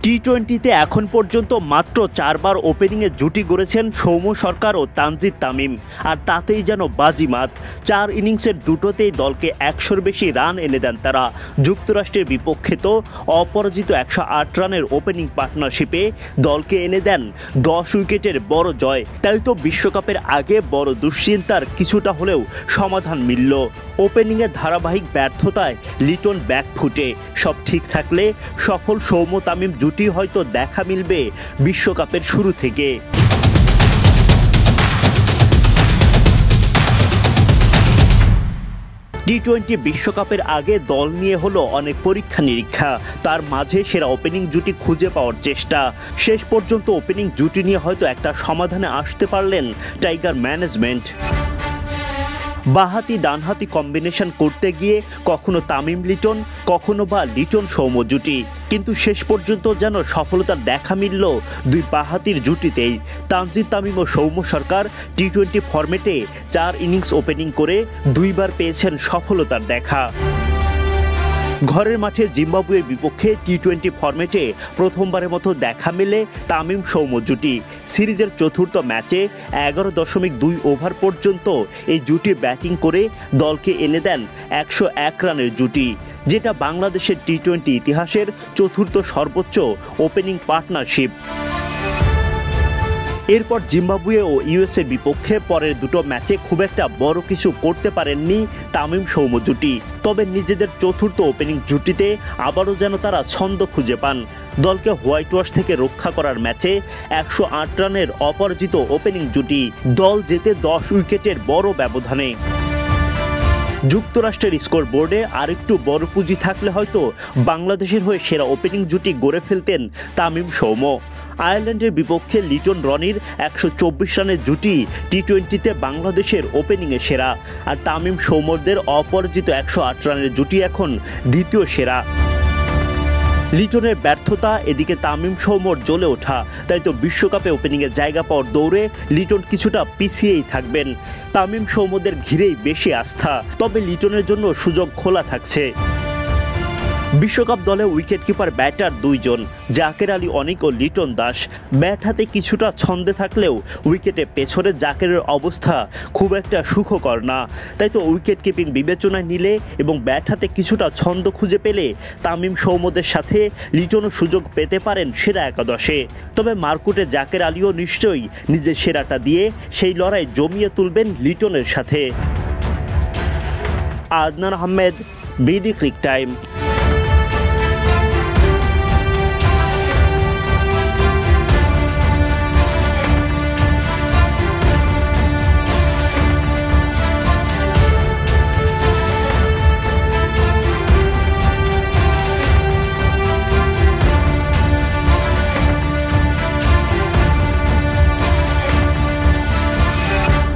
টি-20তে এখন পর্যন্ত মাত্র 4 বার ওপেনিংয়ে জুটি গড়েছেন সৌম্য সরকার ও তানজিদ তামিম, আর তাতেই যেন বাজিমাত। 4 ইনিংসের দুটোতেই দলকে 100-র বেশি রান এনে দেন তারা। যুক্তরাষ্ট্রের বিপক্ষে তো অপরাজিত 108 রানের ওপেনিং পার্টনারশিপে দলকে এনে দেন 10 উইকেটের বড় জয়। তাই তো বিশ্বকাপের আগে বড় দুশ্চিন্তার কিছুটা হলেও সমাধান মিলল। ওপেনিংয়ে ধারাবাহিক ব্যর্থতায় লিটন ব্যাকফুটে। সব ঠিক থাকলে সফল সৌম্য তামিম জুটি হয়তো দেখা মিলবে বিশ্বকাপের শুরু থেকে। টি-20 বিশ্বকাপের আগে দল নিয়ে হলো অনেক পরীক্ষা নিরীক্ষা, তার মাঝে সেরা ওপেনিং জুটি খুঁজে পাওয়ার চেষ্টা। শেষ পর্যন্ত ওপেনিং জুটি নিয়ে হয়তো একটা সমাধানে আসতে পারলেন টাইগার ম্যানেজমেন্ট। বাঁহাতি ডানহাতি কম্বিনেশন করতে গিয়ে কখনো তামিম লিটন, কখনো বা লিটন সৌম্য জুটি, কিন্তু শেষ পর্যন্ত যেন সফলতার দেখা মিলল দুই বাঁহাতির জুটিতেই। তানজিদ তামিম ও সৌম্য সরকার টি-20 ফরম্যাটে 4 ইনিংস ওপেনিং করে 2 বার পেয়েছেন সফলতার দেখা। ঘরের মাঠে জিম্বাবুয়ের বিপক্ষে টি-20 ফরম্যাটে প্রথমবারের মতো দেখা মেলে তামিম সৌম্য জুটি। সিরিজের চতুর্থ ম্যাচে 11.2 ওভার পর্যন্ত এই জুটি ব্যাটিং করে দলকে এনে দেন 101 রানের জুটি, যেটা বাংলাদেশের টি-20 ইতিহাসের চতুর্থ সর্বোচ্চ ওপেনিং পার্টনারশিপ। এরপর জিম্বাবুয়ে ও ইউএসএর বিপক্ষে পরের দুটো ম্যাচে খুব একটা বড় কিছু করতে পারেননি তামিম সৌম্য জুটি। তবে নিজেদের চতুর্থ ওপেনিং জুটিতে আবারও যেন তারা ছন্দ খুঁজে পান। দলকে হোয়াইট ওয়াশ থেকে রক্ষা করার ম্যাচে 108 রানের অপরাজিত ওপেনিং জুটি, দল জেতে 10 উইকেটের বড় ব্যবধানে। যুক্তরাষ্ট্রের স্কোর বোর্ডে আরেকটু বড় পুঁজি থাকলে হয়তো বাংলাদেশের হয়ে সেরা ওপেনিং জুটি গড়ে ফেলতেন তামিম সৌম্য। আয়ারল্যান্ডের বিপক্ষে লিটন রনির 124 রানের জুটি টি-20তে বাংলাদেশের ওপেনিংয়ে সেরা, আর তামিম সৌম্যদের অপরাজিত 108 রানের জুটি এখন দ্বিতীয় সেরা। লিটনের ব্যর্থতা, এদিকে তামিম সৌম্যর জ্বলে ওঠা, তাই তো বিশ্বকাপে ওপেনিংয়ে জায়গা পাওয়ার দৌড়ে লিটন কিছুটা পিছিয়েই থাকবেন। তামিম সৌম্যদের ঘিরেই বেশি আস্থা, তবে লিটনের জন্য সুযোগ খোলা থাকছে। বিশ্বকাপ দলে উইকেট কিপার ব্যাটার 2 জন, জাকের আলী অনিক ও লিটন দাস। ব্যাট হাতে কিছুটা ছন্দে থাকলেও উইকেটে পেছনে জাকেরের অবস্থা খুব একটা সুখকর না। তাই তো উইকেট কিপিং বিবেচনায় নিলে এবং ব্যাট হাতে কিছুটা ছন্দ খুঁজে পেলে তামিম সৌম্যদের সাথে লিটনও সুযোগ পেতে পারেন সেরা একাদশে। তবে মারকুটে জাকের আলীও নিশ্চয়ই নিজের সেরাটা দিয়ে সেই লড়াই জমিয়ে তুলবেন লিটনের সাথে। Adnan Ahmed, BD cric time.